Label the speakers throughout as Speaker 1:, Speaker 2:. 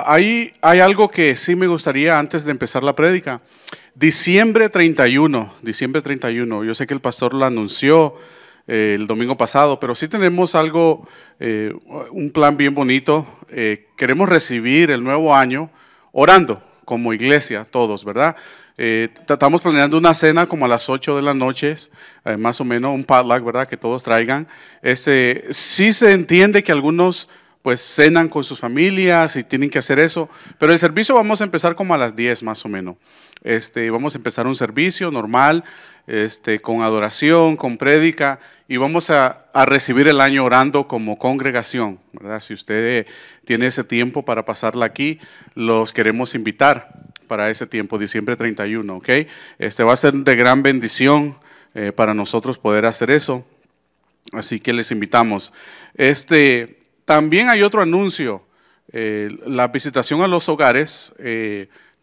Speaker 1: hay algo que sí me gustaría antes de empezar la prédica. Diciembre 31. Yo sé que el pastor lo anunció el domingo pasado, pero sí tenemos algo, un plan bien bonito. Queremos recibir el nuevo año orando como iglesia, todos, ¿verdad? Estamos planeando una cena como a las 8 de la noche, más o menos, un potluck, ¿verdad? Que todos traigan. Sí se entiende que algunos pues cenan con sus familias y tienen que hacer eso, pero el servicio vamos a empezar como a las 10 más o menos. Vamos a empezar un servicio normal, con adoración, con prédica, y vamos a recibir el año orando como congregación, ¿verdad? Si usted tiene ese tiempo para pasarla aquí, los queremos invitar para ese tiempo, diciembre 31, ¿ok? Va a ser de gran bendición para nosotros poder hacer eso, así que les invitamos. También hay otro anuncio, la visitación a los hogares,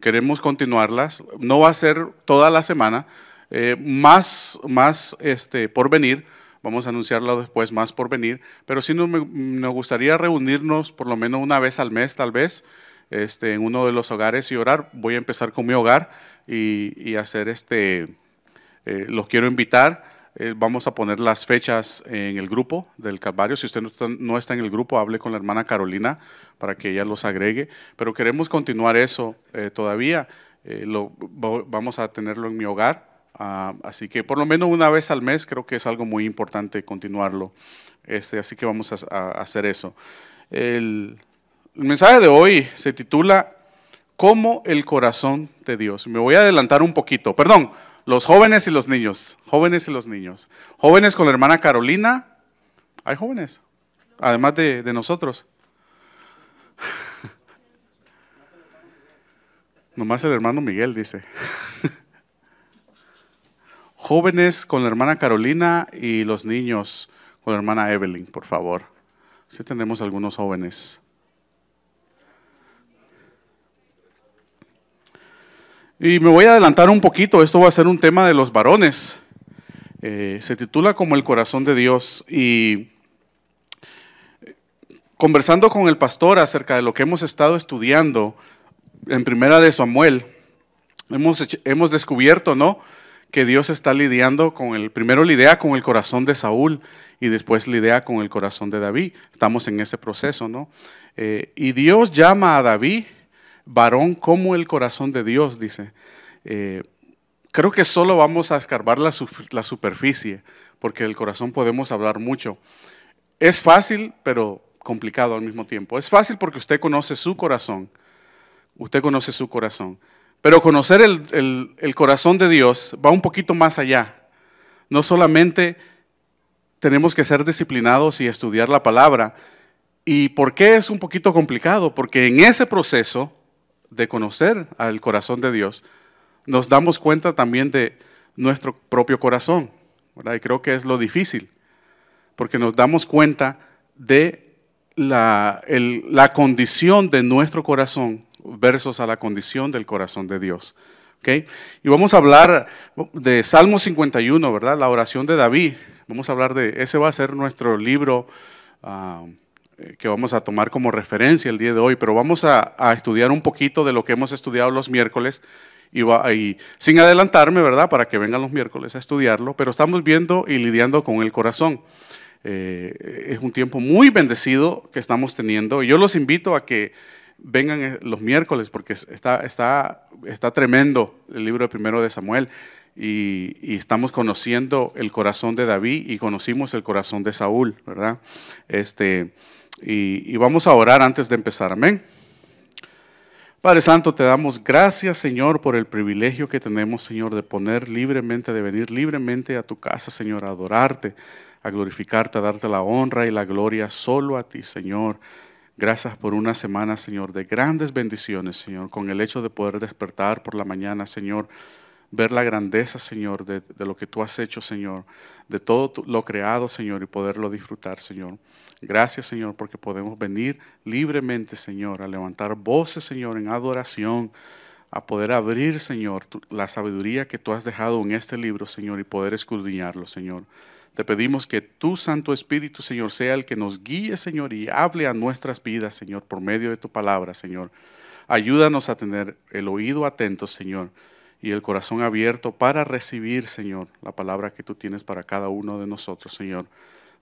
Speaker 1: queremos continuarlas, no va a ser toda la semana, más por venir, vamos a anunciarlo después, más por venir, pero sí nos gustaría reunirnos por lo menos una vez al mes tal vez, en uno de los hogares y orar. Voy a empezar con mi hogar y hacer los quiero invitar. Vamos a poner las fechas en el grupo del Calvario. Si usted no está en el grupo, hable con la hermana Carolina para que ella los agregue. Pero queremos continuar eso todavía. Vamos a tenerlo en mi hogar. Así que por lo menos una vez al mes creo que es algo muy importante continuarlo. Así que vamos a hacer eso. El mensaje de hoy se titula ¿Cómo el corazón de Dios? Me voy a adelantar un poquito. Perdón. Los jóvenes y los niños, jóvenes y los niños. Jóvenes con la hermana Carolina. ¿Hay jóvenes? Además de nosotros. Nomás el hermano Miguel dice. Jóvenes con la hermana Carolina y los niños con la hermana Evelyn, por favor. Sí tenemos algunos jóvenes. Y me voy a adelantar un poquito, esto va a ser un tema de los varones. Se titula como el corazón de Dios, y conversando con el pastor acerca de lo que hemos estado estudiando en Primera de Samuel, hemos descubierto, ¿no?, que Dios está lidiando primero lidia con el corazón de Saúl y después lidia con el corazón de David. Estamos en ese proceso, ¿no? Y Dios llama a David varón como el corazón de Dios, dice. Creo que solo vamos a escarbar la superficie, porque del corazón podemos hablar mucho. Es fácil, pero complicado al mismo tiempo. Es fácil porque usted conoce su corazón. Usted conoce su corazón. Pero conocer el corazón de Dios va un poquito más allá. No solamente tenemos que ser disciplinados y estudiar la palabra. ¿Y por qué es un poquito complicado? Porque en ese proceso de conocer al corazón de Dios, nos damos cuenta también de nuestro propio corazón, ¿verdad? Y creo que es lo difícil, porque nos damos cuenta de la condición de nuestro corazón versus a la condición del corazón de Dios. ¿Okay? Y vamos a hablar de Salmo 51, ¿verdad? La oración de David. Vamos a hablar ese va a ser nuestro libro que vamos a tomar como referencia el día de hoy, pero vamos a estudiar un poquito de lo que hemos estudiado los miércoles y sin adelantarme, ¿verdad?, para que vengan los miércoles a estudiarlo, pero estamos viendo y lidiando con el corazón. Es un tiempo muy bendecido que estamos teniendo y yo los invito a que vengan los miércoles porque está tremendo el libro de Primero de Samuel y estamos conociendo el corazón de David y conocimos el corazón de Saúl, ¿verdad? Y vamos a orar antes de empezar, amén. Padre Santo, te damos gracias, Señor, por el privilegio que tenemos, Señor, de venir libremente a tu casa, Señor, a adorarte, a glorificarte, a darte la honra y la gloria solo a ti, Señor. Gracias por una semana, Señor, de grandes bendiciones, Señor, con el hecho de poder despertar por la mañana, Señor, ver la grandeza, Señor, de lo que tú has hecho, Señor, de todo lo creado, Señor, y poderlo disfrutar, Señor. Gracias, Señor, porque podemos venir libremente, Señor, a levantar voces, Señor, en adoración, a poder abrir, Señor, la sabiduría que tú has dejado en este libro, Señor, y poder escudriñarlo, Señor. Te pedimos que tu Santo Espíritu, Señor, sea el que nos guíe, Señor, y hable a nuestras vidas, Señor, por medio de tu palabra, Señor. Ayúdanos a tener el oído atento, Señor, y el corazón abierto para recibir, Señor, la palabra que tú tienes para cada uno de nosotros, Señor.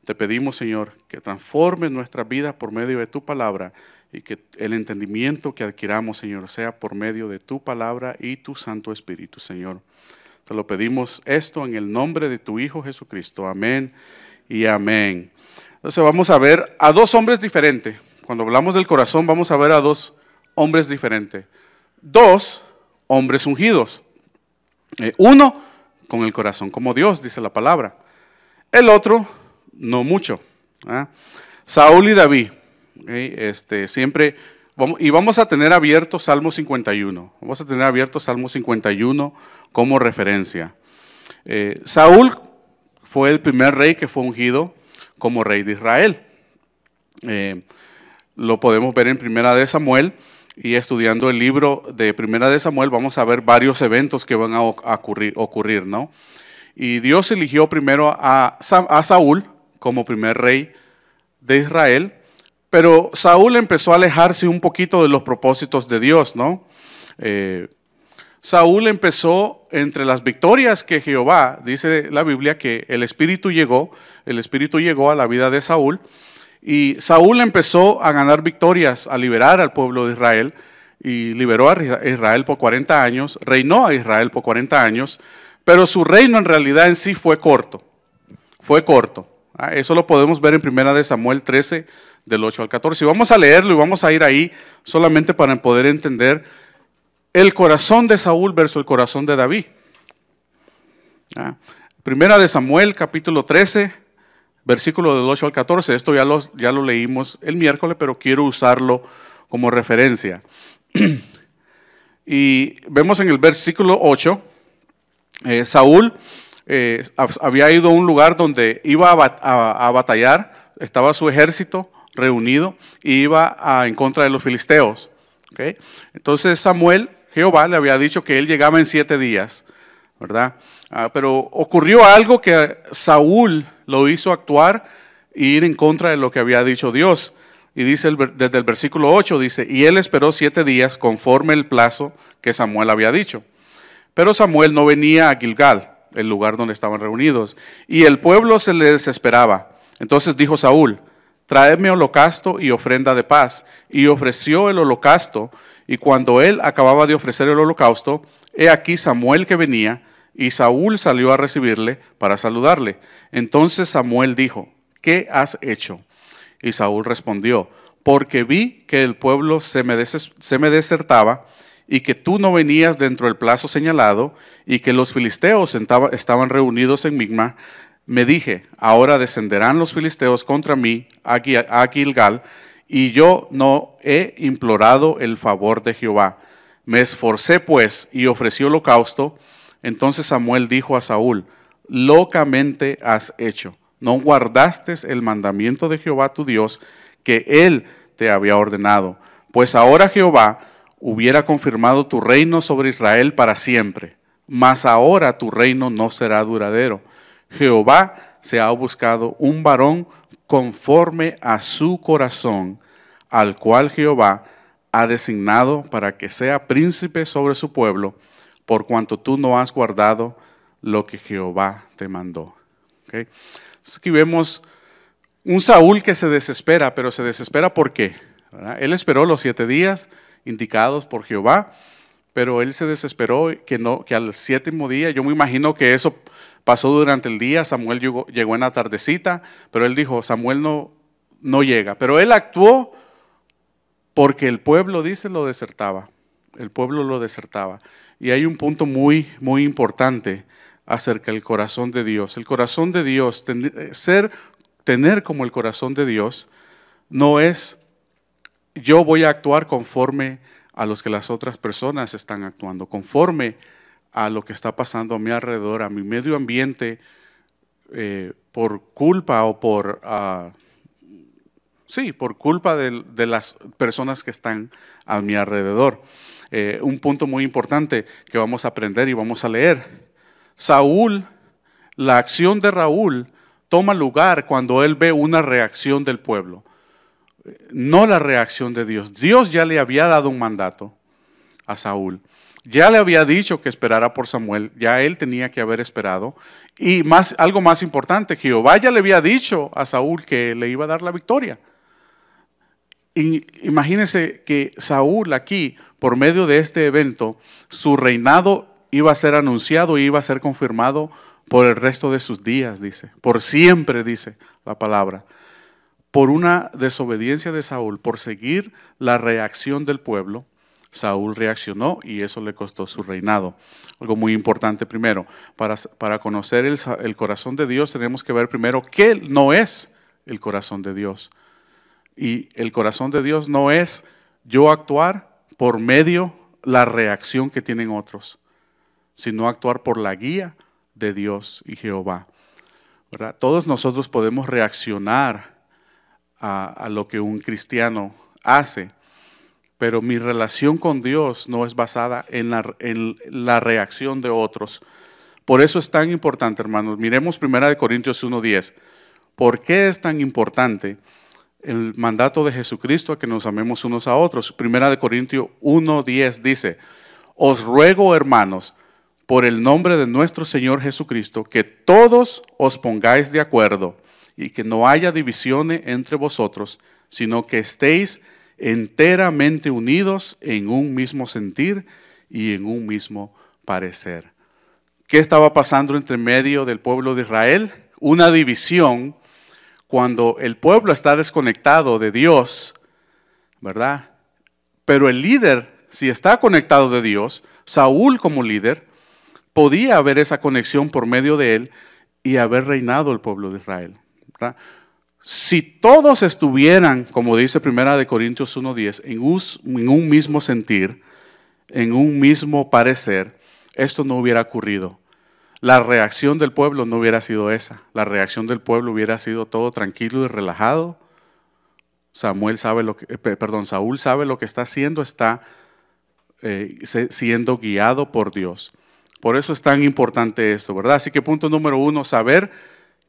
Speaker 1: Te pedimos, Señor, que transformes nuestra vida por medio de tu palabra y que el entendimiento que adquiramos, Señor, sea por medio de tu palabra y tu Santo Espíritu, Señor. Te lo pedimos esto en el nombre de tu Hijo Jesucristo. Amén y amén. Entonces vamos a ver a dos hombres diferentes. Cuando hablamos del corazón vamos a ver a dos hombres diferentes. Dos hombres ungidos. Uno con el corazón como Dios, dice la palabra. El otro no mucho. Saúl y David. Siempre vamos a tener abierto Salmo 51. Vamos a tener abierto Salmo 51 como referencia. Saúl fue el primer rey que fue ungido como rey de Israel. Lo podemos ver en Primera de Samuel, y estudiando el libro de Primera de Samuel vamos a ver varios eventos que van a ocurrir, ¿no? Y Dios eligió primero a Saúl como primer rey de Israel, pero Saúl empezó a alejarse un poquito de los propósitos de Dios, ¿no? Saúl empezó entre las victorias que Jehová, dice la Biblia, que el Espíritu llegó a la vida de Saúl, y Saúl empezó a ganar victorias, a liberar al pueblo de Israel, y liberó a Israel por 40 años, reinó a Israel por 40 años, pero su reino en realidad en sí fue corto. Eso lo podemos ver en 1 de Samuel 13, del 8 al 14. Y vamos a leerlo y vamos a ir ahí solamente para poder entender el corazón de Saúl versus el corazón de David. Primera de Samuel, capítulo 13, versículo del 8 al 14. Esto ya lo leímos el miércoles, pero quiero usarlo como referencia. Y vemos en el versículo 8, Saúl había ido a un lugar donde iba a batallar, estaba su ejército reunido y iba en contra de los filisteos. ¿Okay? Entonces Jehová le había dicho que él llegaba en 7 días, ¿verdad? Pero ocurrió algo que Saúl lo hizo actuar e ir en contra de lo que había dicho Dios. Y dice desde el versículo 8, dice, y él esperó 7 días conforme el plazo que Samuel había dicho. Pero Samuel no venía a Gilgal, el lugar donde estaban reunidos, y el pueblo se le desesperaba. Entonces dijo Saúl, traedme holocausto y ofrenda de paz. Y ofreció el holocausto, y cuando él acababa de ofrecer el holocausto, he aquí Samuel que venía, y Saúl salió a recibirle para saludarle. Entonces Samuel dijo, ¿qué has hecho? Y Saúl respondió, porque vi que el pueblo se me desertaba, y que tú no venías dentro del plazo señalado, y que los filisteos estaban reunidos en Migma. Me dije, ahora descenderán los filisteos contra mí a Gilgal, y yo no he implorado el favor de Jehová. Me esforcé pues y ofrecí holocausto. Entonces Samuel dijo a Saúl, locamente has hecho. No guardaste el mandamiento de Jehová tu Dios, que él te había ordenado. Pues ahora Jehová hubiera confirmado tu reino sobre Israel para siempre, mas ahora tu reino no será duradero. Jehová se ha buscado un varón conforme a su corazón, al cual Jehová ha designado para que sea príncipe sobre su pueblo, por cuanto tú no has guardado lo que Jehová te mandó. ¿Okay? Aquí vemos un Saúl que se desespera, pero se desespera ¿por qué? ¿Verdad? Él esperó los 7 días indicados por Jehová, pero él se desesperó que al 7º día, yo me imagino que eso pasó durante el día. Samuel llegó en la tardecita, pero él dijo, Samuel no llega. Pero él actuó porque el pueblo, dice, lo desertaba. El pueblo lo desertaba. Y hay un punto muy, muy importante acerca del corazón de Dios. El corazón de Dios, tener como el corazón de Dios, no es yo voy a actuar conforme a los que las otras personas están actuando, conforme a lo que está pasando a mi alrededor, a mi medio ambiente, por culpa o por culpa de las personas que están a mi alrededor. Un punto muy importante que vamos a aprender y vamos a leer. La acción de Saúl toma lugar cuando él ve una reacción del pueblo, no la reacción de Dios. Dios ya le había dado un mandato a Saúl. Ya le había dicho que esperara por Samuel, ya él tenía que haber esperado. Y algo más importante, Jehová ya le había dicho a Saúl que le iba a dar la victoria. Y imagínense que Saúl aquí, por medio de este evento, su reinado iba a ser anunciado y iba a ser confirmado por el resto de sus días, dice. Por siempre, dice la palabra. Por una desobediencia de Saúl, por seguir la reacción del pueblo, Saúl reaccionó y eso le costó su reinado. Algo muy importante primero, para conocer el corazón de Dios tenemos que ver primero qué no es el corazón de Dios. Y el corazón de Dios no es yo actuar por medio la reacción que tienen otros, sino actuar por la guía de Dios y Jehová, ¿verdad? Todos nosotros podemos reaccionar a lo que un cristiano hace, pero mi relación con Dios no es basada en la reacción de otros. Por eso es tan importante, hermanos. Miremos 1 Corintios 1:10. ¿Por qué es tan importante el mandato de Jesucristo a que nos amemos unos a otros? 1 Corintios 1:10 dice: os ruego, hermanos, por el nombre de nuestro Señor Jesucristo, que todos os pongáis de acuerdo y que no haya divisiones entre vosotros, sino que estéis enteramente unidos en un mismo sentir y en un mismo parecer. ¿Qué estaba pasando entre medio del pueblo de Israel? Una división. Cuando el pueblo está desconectado de Dios, ¿verdad? Pero el líder, si está conectado de Dios, Saúl como líder, podía haber esa conexión por medio de él y haber reinado el pueblo de Israel, ¿verdad? Si todos estuvieran, como dice 1 Corintios 1:10, en un mismo sentir, en un mismo parecer, esto no hubiera ocurrido. La reacción del pueblo no hubiera sido esa. La reacción del pueblo hubiera sido todo tranquilo y relajado. Saúl sabe lo que está haciendo, está siendo guiado por Dios. Por eso es tan importante esto, ¿verdad? Así que punto número 1, saber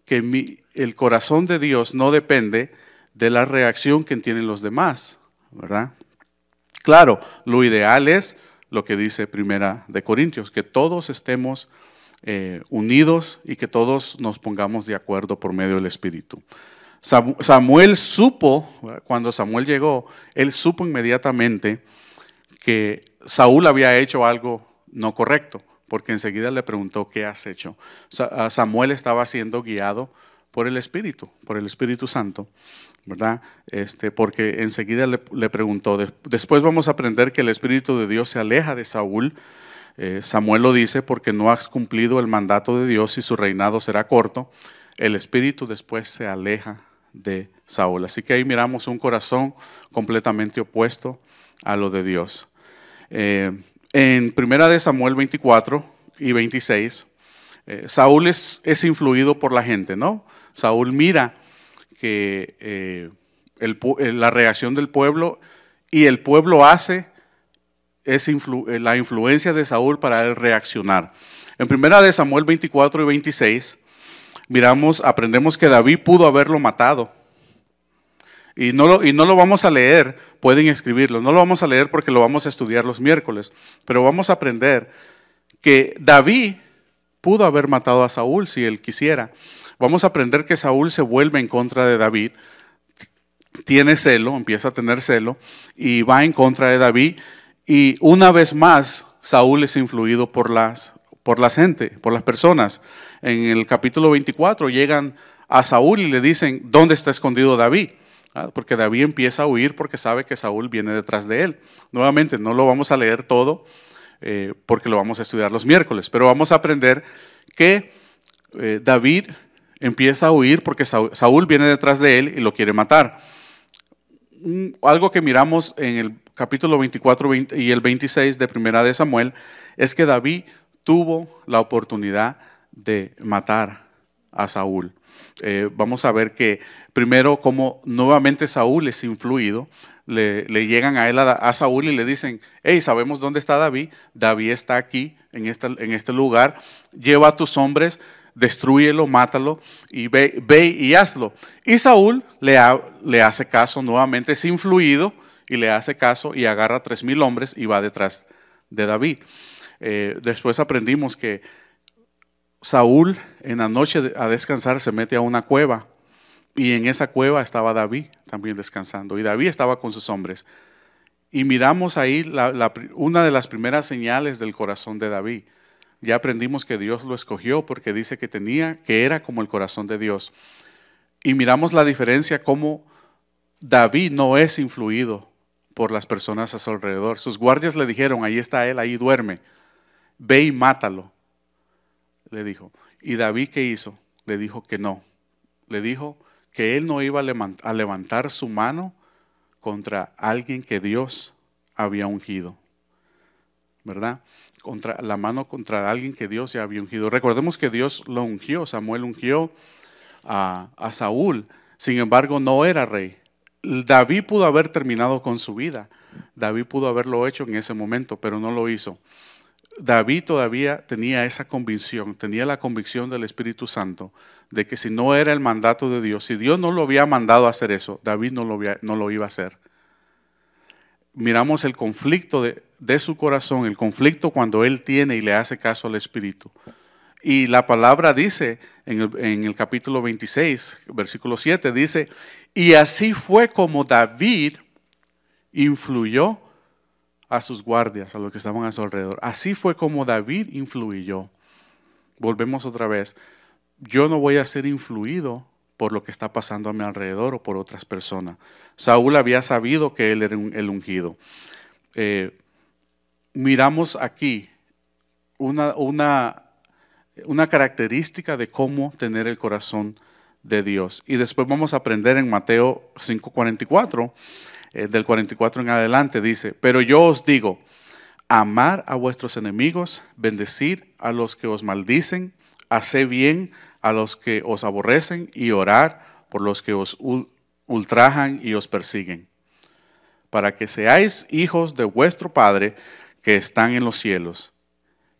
Speaker 1: que el corazón de Dios no depende de la reacción que tienen los demás, ¿verdad? Claro, lo ideal es lo que dice 1 Corintios, que todos estemos unidos y que todos nos pongamos de acuerdo por medio del Espíritu. Samuel supo, cuando Samuel llegó, él supo inmediatamente que Saúl había hecho algo no correcto, porque enseguida le preguntó: ¿qué has hecho? Samuel estaba siendo guiado por el Espíritu Santo, ¿verdad? Porque enseguida le preguntó. Después vamos a aprender que el Espíritu de Dios se aleja de Saúl. Samuel lo dice: porque no has cumplido el mandato de Dios y su reinado será corto. El Espíritu después se aleja de Saúl. Así que ahí miramos un corazón completamente opuesto a lo de Dios. En 1 Samuel 24 y 26, Saúl es influido por la gente, ¿no? Saúl mira que la reacción del pueblo y el pueblo hace la influencia de Saúl para él reaccionar. En 1 Samuel 24 y 26 aprendemos que David pudo haberlo matado. Y no lo vamos a leer, pueden escribirlo, no lo vamos a leer porque lo vamos a estudiar los miércoles, pero vamos a aprender que David pudo haber matado a Saúl si él quisiera. Vamos a aprender que Saúl se vuelve en contra de David, tiene celo, empieza a tener celo y va en contra de David, y una vez más Saúl es influido por la gente, por las personas. En el capítulo 24 llegan a Saúl y le dicen: ¿dónde está escondido David? Porque David empieza a huir porque sabe que Saúl viene detrás de él. Nuevamente, no lo vamos a leer todo porque lo vamos a estudiar los miércoles, pero vamos a aprender que David empieza a huir porque Saúl viene detrás de él y lo quiere matar. Algo que miramos en el capítulo 24 y el 26 de 1 de Samuel es que David tuvo la oportunidad de matar a Saúl. Vamos a ver que primero como nuevamente Saúl es influido, le llegan a él a Saúl y le dicen: hey, sabemos dónde está David, David está aquí en este lugar, lleva a tus hombres, destrúyelo, mátalo y ve y hazlo. Y Saúl le hace caso nuevamente, es influido y le hace caso y agarra 3,000 hombres y va detrás de David. Después aprendimos que Saúl en la noche a descansar se mete a una cueva y en esa cueva estaba David también descansando y David estaba con sus hombres. Y miramos ahí una de las primeras señales del corazón de David. Ya aprendimos que Dios lo escogió porque dice que era como el corazón de Dios. Y miramos la diferencia cómo David no es influido por las personas a su alrededor. Sus guardias le dijeron, ahí está él, ahí duerme, ve y mátalo, le dijo. Y David, ¿qué hizo? Le dijo que no. Le dijo que él no iba a levantar su mano contra alguien que Dios había ungido, ¿verdad? La mano contra alguien que Dios ya había ungido. Recordemos que Dios lo ungió, Samuel ungió a Saúl, sin embargo no era rey. David pudo haber terminado con su vida, David pudo haberlo hecho en ese momento, pero no lo hizo. David todavía tenía esa convicción, tenía la convicción del Espíritu Santo de que si no era el mandato de Dios, si Dios no lo había mandado a hacer eso, David no lo iba a hacer. Miramos el conflicto de su corazón, el conflicto cuando él tiene y le hace caso al Espíritu. Y la palabra dice en el capítulo 26, versículo 7, dice, y así fue como David influyó a sus guardias, a los que estaban a su alrededor. Así fue como David influyó. Volvemos otra vez. Yo no voy a ser influido por lo que está pasando a mi alrededor o por otras personas. Saúl había sabido que él era el ungido. Miramos aquí una característica de cómo tener el corazón de Dios. Y después vamos a aprender en Mateo 5:44, del 44 en adelante, dice, pero yo os digo, amar a vuestros enemigos, bendecir a los que os maldicen, haced bien a los que os aborrecen y orar por los que os ultrajan y os persiguen, para que seáis hijos de vuestro Padre que están en los cielos,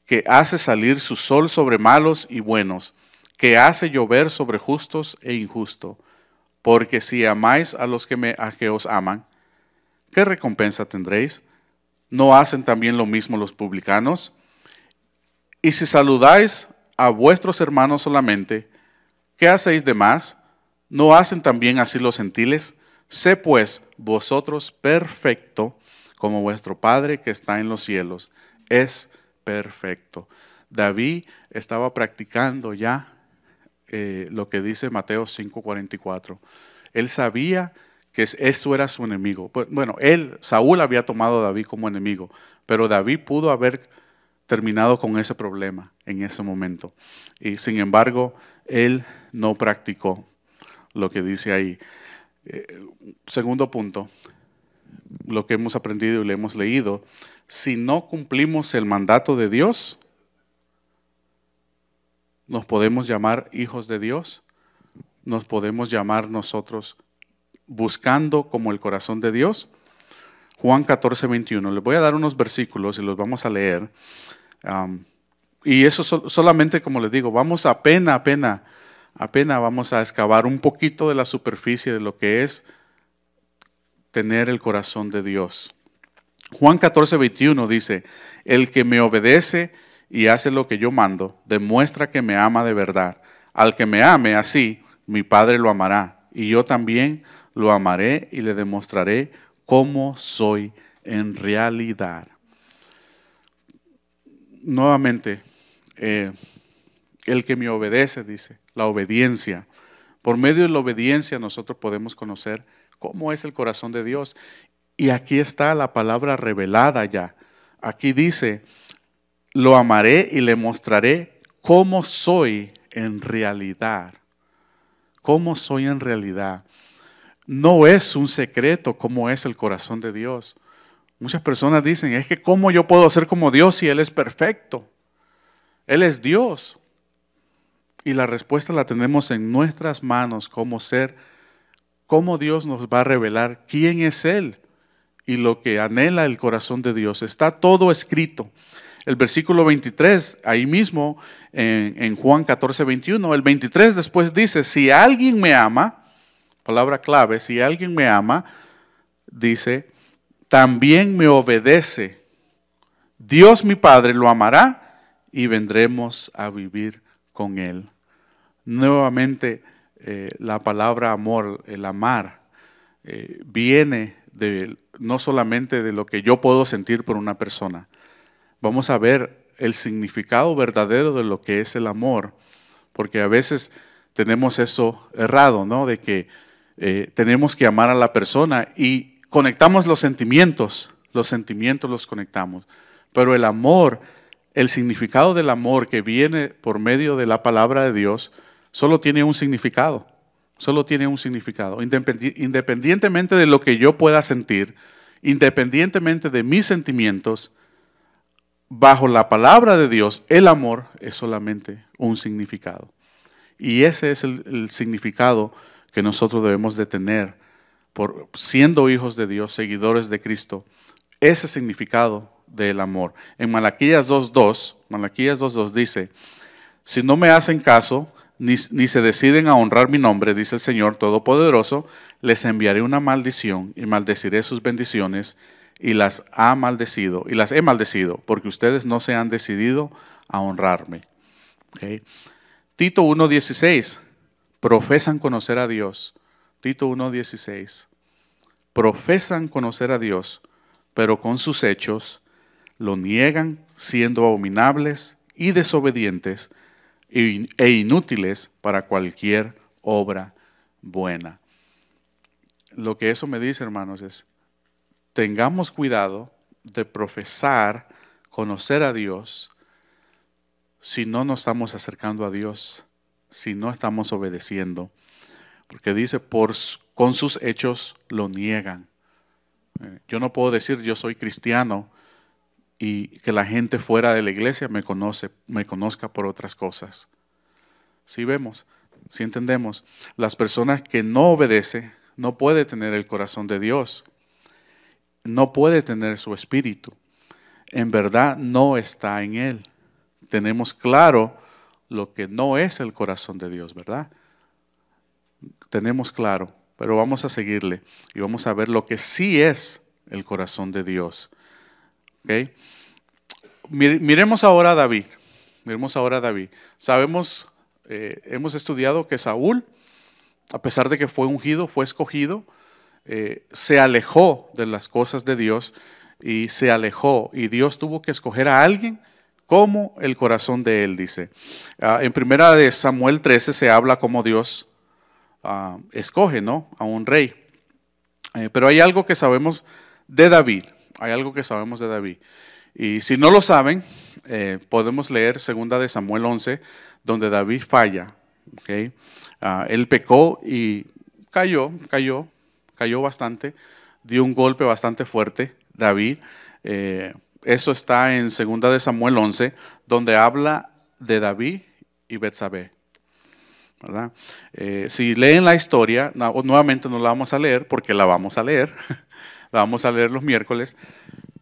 Speaker 1: que hace salir su sol sobre malos y buenos, que hace llover sobre justos e injustos. Porque si amáis a los que os aman, ¿qué recompensa tendréis? ¿No hacen también lo mismo los publicanos? Y si saludáis a vuestros hermanos solamente, ¿qué hacéis de más? ¿No hacen también así los gentiles? Sé pues vosotros perfecto, como vuestro Padre que está en los cielos es perfecto. David estaba practicando ya lo que dice Mateo 5:44. Él sabía que eso era su enemigo. Bueno, Saúl había tomado a David como enemigo, pero David pudo haber terminado con ese problema en ese momento. Y sin embargo, él no practicó lo que dice ahí. Segundo punto, lo que hemos aprendido y le hemos leído, si no cumplimos el mandato de Dios, nos podemos llamar hijos de Dios, nos podemos llamar nosotros buscando como el corazón de Dios. Juan 14:21, les voy a dar unos versículos y los vamos a leer. Y eso solamente, como les digo, vamos apenas vamos a excavar un poquito de la superficie de lo que es tener el corazón de Dios. Juan 14:21 dice, el que me obedece y hace lo que yo mando, demuestra que me ama de verdad. Al que me ame así, mi Padre lo amará, y yo también lo amaré y le demostraré cómo soy en realidad. Nuevamente, el que me obedece, dice, la obediencia. Por medio de la obediencia nosotros podemos conocer cómo es el corazón de Dios. Y aquí está la palabra revelada ya. Aquí dice, lo amaré y le mostraré cómo soy en realidad. ¿Cómo soy en realidad? No es un secreto cómo es el corazón de Dios. Muchas personas dicen, es que ¿cómo yo puedo ser como Dios si Él es perfecto? Él es Dios. Y la respuesta la tenemos en nuestras manos, cómo Dios nos va a revelar quién es Él y lo que anhela el corazón de Dios. Está todo escrito. El versículo 23, ahí mismo en Juan 14, 21, el 23 después dice, si alguien me ama, palabra clave, si alguien me ama, dice, también me obedece. Dios mi Padre lo amará y vendremos a vivir con él. Nuevamente, la palabra amor, el amar, viene no solamente de lo que yo puedo sentir por una persona. Vamos a ver el significado verdadero de lo que es el amor, porque a veces tenemos eso errado, ¿no? De que tenemos que amar a la persona y conectamos los sentimientos los conectamos. Pero el amor, el significado del amor que viene por medio de la palabra de Dios, solo tiene un significado. Solo tiene un significado. Independientemente de lo que yo pueda sentir, independientemente de mis sentimientos, bajo la palabra de Dios, el amor es solamente un significado. Y ese es el significado que nosotros debemos de tener por siendo hijos de Dios, seguidores de Cristo. Ese significado del amor. En Malaquías 2.2 dice, si no me hacen caso, ni se deciden a honrar mi nombre, dice el Señor Todopoderoso, les enviaré una maldición y maldeciré sus bendiciones y las he maldecido, porque ustedes no se han decidido a honrarme. ¿Okay? Tito 1.16, profesan conocer a Dios. Tito 1.16, profesan conocer a Dios, pero con sus hechos lo niegan, siendo abominables y desobedientes e inútiles para cualquier obra buena. Lo que eso me dice, hermanos, es tengamos cuidado de profesar, conocer a Dios, si no nos estamos acercando a Dios, si no estamos obedeciendo. Porque dice, con sus hechos lo niegan. Yo no puedo decir yo soy cristiano y que la gente fuera de la iglesia me conozca por otras cosas. Si vemos, si entendemos, las personas que no obedecen no puede tener el corazón de Dios, no puede tener su espíritu. En verdad no está en él. Tenemos claro lo que no es el corazón de Dios, ¿verdad? Tenemos claro, pero vamos a seguirle y vamos a ver lo que sí es el corazón de Dios. ¿Okay? Miremos ahora a David. Sabemos, hemos estudiado que Saúl, a pesar de que fue ungido, fue escogido, se alejó de las cosas de Dios y se alejó. Y Dios tuvo que escoger a alguien como el corazón de él, dice. En primera de Samuel 13 se habla como Dios escoge, ¿no?, a un rey. Pero hay algo que sabemos de David. Y si no lo saben, podemos leer segunda de Samuel 11, donde David falla. ¿Okay? Él pecó y cayó bastante, dio un golpe bastante fuerte, David. Eso está en segunda de Samuel 11, donde habla de David y Betsabé. ¿Verdad? Si leen la historia, nuevamente no la vamos a leer porque la vamos a leer, la vamos a leer los miércoles,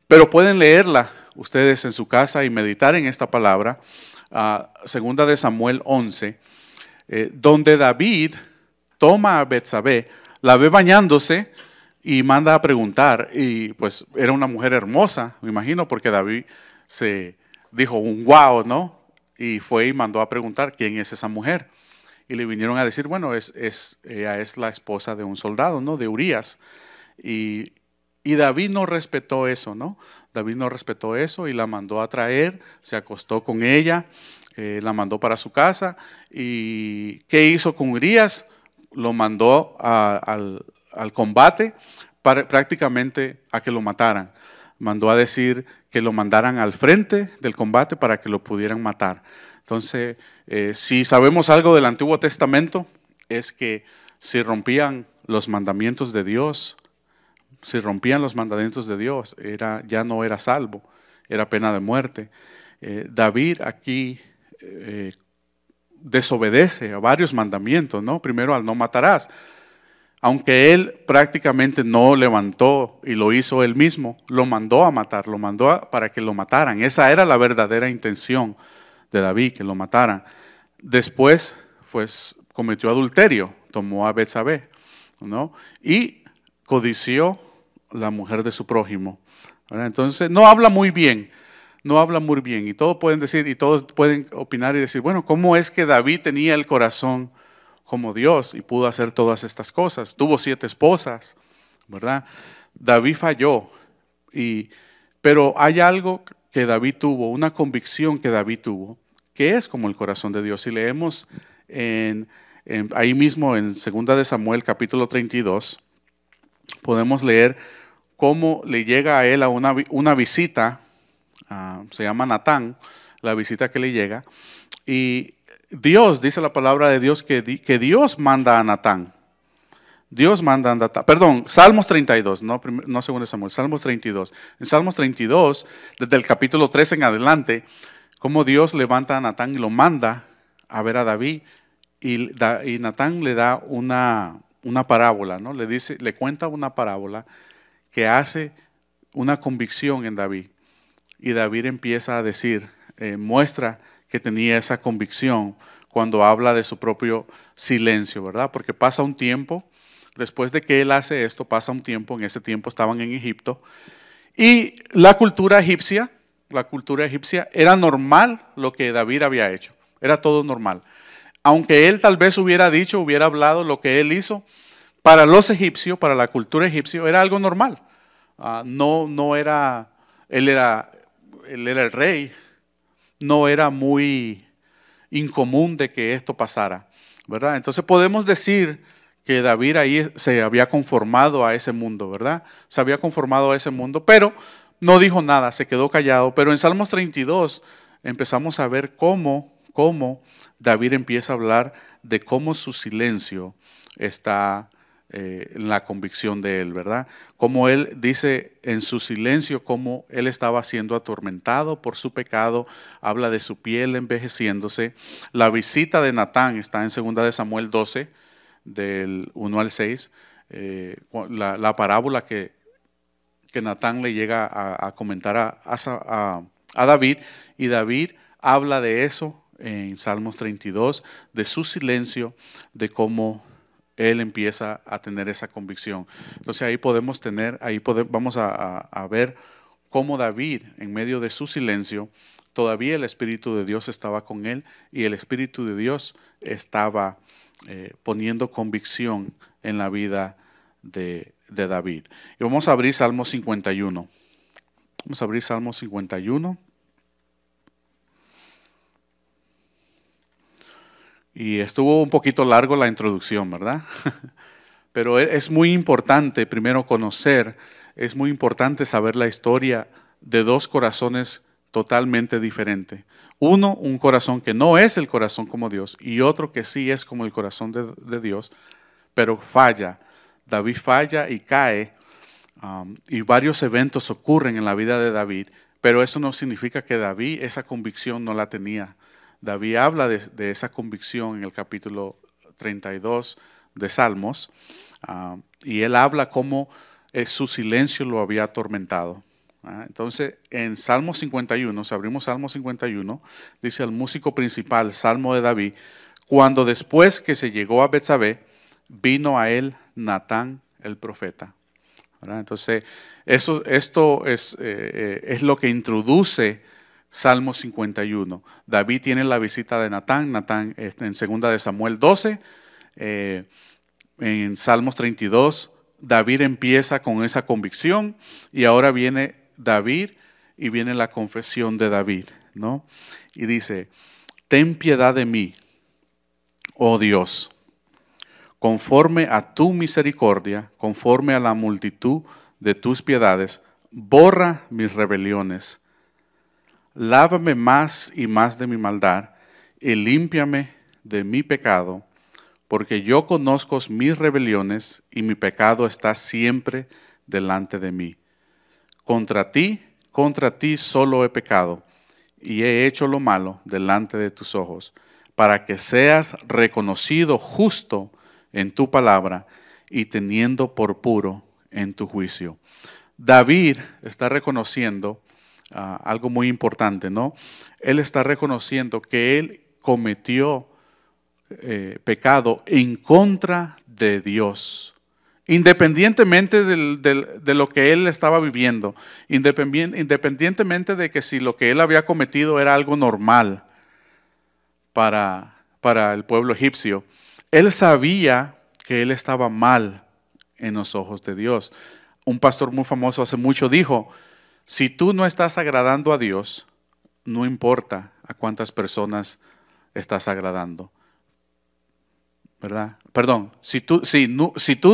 Speaker 1: pero pueden leerla ustedes en su casa y meditar en esta palabra, segunda de Samuel 11, donde David toma a Betsabé, la ve bañándose y manda a preguntar, y pues era una mujer hermosa, me imagino, porque David se dijo un wow, ¿no? Y fue y mandó a preguntar quién es esa mujer. Y le vinieron a decir, bueno, ella es la esposa de un soldado, ¿no?, de Urías. Y David no respetó eso, ¿no? David no respetó eso y la mandó a traer, se acostó con ella, la mandó para su casa. ¿Y qué hizo con Urías? Lo mandó al combate, prácticamente a que lo mataran. Mandó a decir que lo mandaran al frente del combate para que lo pudieran matar. Entonces, si sabemos algo del Antiguo Testamento, es que si rompían los mandamientos de Dios, ya no era salvo, era pena de muerte. David aquí desobedece a varios mandamientos, ¿no? Primero, al no matarás. aunque él prácticamente no levantó y lo hizo él mismo, lo mandó a matar, para que lo mataran. Esa era la verdadera intención de David, que lo mataran. Después, pues, cometió adulterio, tomó a Betsabé, ¿no? Y codició la mujer de su prójimo, ¿verdad? Entonces, no habla muy bien, no habla muy bien. Y todos pueden decir, y todos pueden opinar y decir, bueno, ¿cómo es que David tenía el corazón como Dios y pudo hacer todas estas cosas? Tuvo 7 esposas, ¿verdad? David falló, pero hay algo que David tuvo, una convicción que David tuvo, que es como el corazón de Dios. Si leemos ahí mismo en 2 de Samuel capítulo 32, podemos leer cómo le llega a él una visita, se llama Natán, la visita que le llega, y Dios, dice la palabra de Dios, que Dios manda a Natán. Dios manda a Natán. Perdón, Salmos 32, no 2 Samuel, Salmos 32. En Salmos 32, desde el capítulo 3 en adelante, cómo Dios levanta a Natán y lo manda a ver a David, y Natán le da una parábola, ¿no? Le cuenta una parábola que hace una convicción en David. Y David empieza a decir, muestra que tenía esa convicción cuando habla de su propio silencio, ¿verdad? Porque pasa un tiempo, después de que él hace esto, pasa un tiempo, en ese tiempo estaban en Egipto, y la cultura egipcia era normal lo que David había hecho, era todo normal. Aunque él tal vez hubiera hablado lo que él hizo, para los egipcios, para la cultura egipcia, era algo normal. No era, él era el rey, no era muy incomún de que esto pasara, ¿verdad? Entonces podemos decir que David ahí se había conformado a ese mundo, ¿verdad? Se había conformado a ese mundo, pero no dijo nada, se quedó callado. Pero en Salmos 32 empezamos a ver cómo David empieza a hablar de cómo su silencio está en la convicción de él, ¿verdad? Como él dice en su silencio, cómo él estaba siendo atormentado por su pecado, habla de su piel envejeciéndose. La visita de Natán está en 2 de Samuel 12, del 1 al 6, la parábola que Natán le llega a comentar a David, y David habla de eso en Salmos 32, de su silencio, de cómo él empieza a tener esa convicción. Entonces ahí vamos a ver cómo David, en medio de su silencio, todavía el Espíritu de Dios estaba con él, y el Espíritu de Dios estaba poniendo convicción en la vida de David. Y vamos a abrir Salmo 51. Vamos a abrir Salmo 51. Y estuvo un poquito largo la introducción, ¿verdad? Pero es muy importante primero conocer, es muy importante saber la historia de 2 corazones totalmente diferentes. Uno, un corazón que no es el corazón como Dios, y otro que sí es como el corazón de Dios, pero falla. David falla y cae, y varios eventos ocurren en la vida de David, pero eso no significa que David esa convicción no la tenía. David habla de esa convicción en el capítulo 32 de Salmos, y él habla cómo su silencio lo había atormentado. Entonces, en Salmo 51, si abrimos Salmo 51, dice el músico principal, Salmo de David, cuando después que se llegó a Betsabé, vino a él Natán el profeta. ¿Verdad? Entonces, esto es lo que introduce Salmo 51. David tiene la visita de Natán en 2 de Samuel 12, en Salmos 32, David empieza con esa convicción, y ahora viene David y viene la confesión de David, ¿no? Y dice, ten piedad de mí, oh Dios, conforme a tu misericordia, conforme a la multitud de tus piedades, borra mis rebeliones. Lávame más y más de mi maldad y límpiame de mi pecado, porque yo conozco mis rebeliones y mi pecado está siempre delante de mí. Contra ti solo he pecado y he hecho lo malo delante de tus ojos, para que seas reconocido justo en tu palabra y teniendo por puro en tu juicio. David está reconociendo algo muy importante, ¿no? Él está reconociendo que él cometió pecado en contra de Dios, independientemente de lo que él estaba viviendo, independientemente de que si lo que él había cometido era algo normal para el pueblo egipcio. Él sabía que él estaba mal en los ojos de Dios. Un pastor muy famoso hace mucho dijo, si tú no estás agradando a Dios, no importa a cuántas personas estás agradando, ¿verdad? Perdón, si tú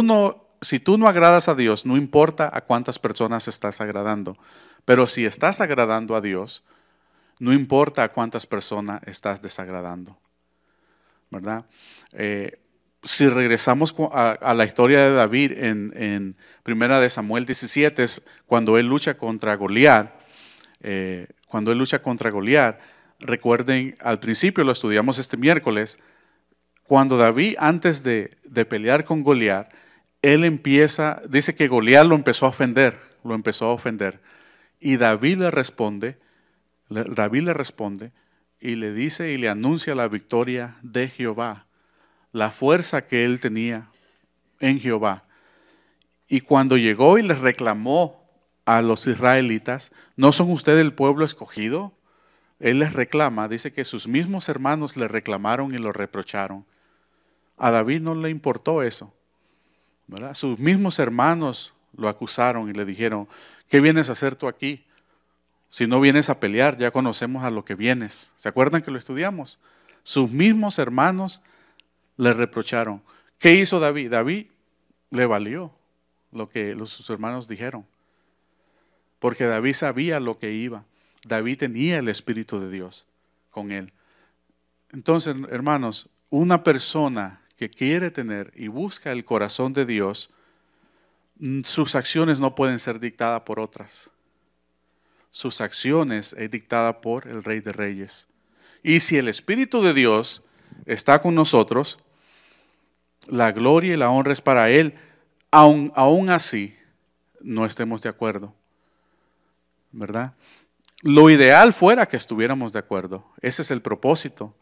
Speaker 1: no agradas a Dios, no importa a cuántas personas estás agradando, pero si estás agradando a Dios, no importa a cuántas personas estás desagradando, ¿verdad? Si regresamos a la historia de David en Primera de Samuel 17, cuando él lucha contra Goliat, recuerden, al principio lo estudiamos este miércoles, cuando David, antes de pelear con Goliat, dice que Goliat lo empezó a ofender, y David le responde y le dice y le anuncia la victoria de Jehová, la fuerza que él tenía en Jehová. Y cuando llegó y les reclamó a los israelitas, ¿no son ustedes el pueblo escogido? Él les reclama, dice que sus mismos hermanos le reclamaron y lo reprocharon. A David no le importó eso, ¿verdad? Sus mismos hermanos lo acusaron y le dijeron, ¿qué vienes a hacer tú aquí? Si no vienes a pelear, ya conocemos a lo que vienes. ¿Se acuerdan que lo estudiamos? Sus mismos hermanos le reprocharon. ¿Qué hizo David? David le valió lo que sus hermanos dijeron, porque David sabía lo que iba. David tenía el Espíritu de Dios con él. Entonces, hermanos, una persona que quiere tener y busca el corazón de Dios, sus acciones no pueden ser dictadas por otras. Sus acciones es dictada por el Rey de Reyes. Y si el Espíritu de Dios está con nosotros, la gloria y la honra es para Él, aún así no estemos de acuerdo, ¿verdad? Lo ideal fuera que estuviéramos de acuerdo. Ese es el propósito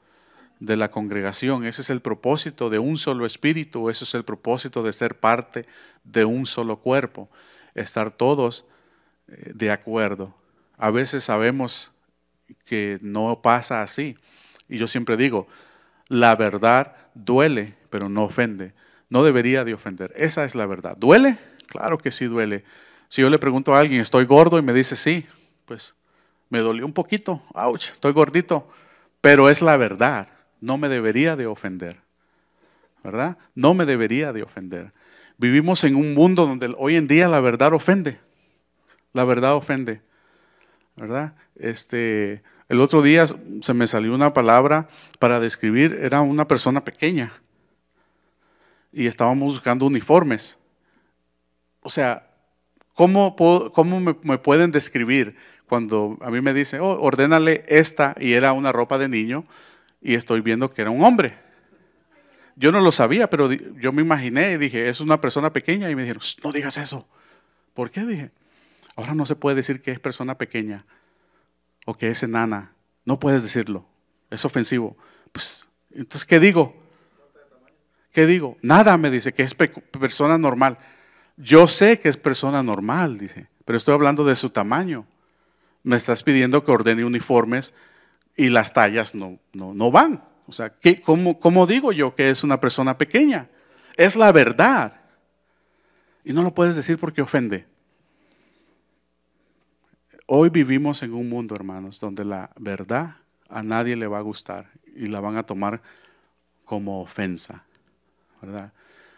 Speaker 1: de la congregación, ese es el propósito de un solo espíritu, ese es el propósito de ser parte de un solo cuerpo, estar todos de acuerdo. A veces sabemos que no pasa así, y yo siempre digo, la verdad duele, pero no ofende. No debería de ofender, esa es la verdad. ¿Duele? Claro que sí duele. Si yo le pregunto a alguien, ¿estoy gordo? Y me dice sí, pues me dolió un poquito, ouch, estoy gordito, pero es la verdad, no me debería de ofender, ¿verdad? No me debería de ofender. Vivimos en un mundo donde hoy en día la verdad ofende, ¿verdad? El otro día se me salió una palabra para describir, era una persona pequeña y estábamos buscando uniformes. O sea, ¿cómo me pueden describir cuando a mí me dicen, oh, ordénale esta, y era una ropa de niño y estoy viendo que era un hombre? Yo no lo sabía, pero yo me imaginé y dije, es una persona pequeña, y me dijeron, no digas eso. ¿Por qué? Dije, ahora no se puede decir que es persona pequeña o que es enana. No puedes decirlo, es ofensivo. Pues, entonces, ¿qué digo? ¿Qué digo? Nada, me dice que es persona normal. Yo sé que es persona normal, dice, pero estoy hablando de su tamaño. Me estás pidiendo que ordene uniformes y las tallas no van. O sea, ¿cómo digo yo que es una persona pequeña? Es la verdad. Y no lo puedes decir porque ofende. Hoy vivimos en un mundo, hermanos, donde la verdad a nadie le va a gustar y la van a tomar como ofensa, ¿verdad?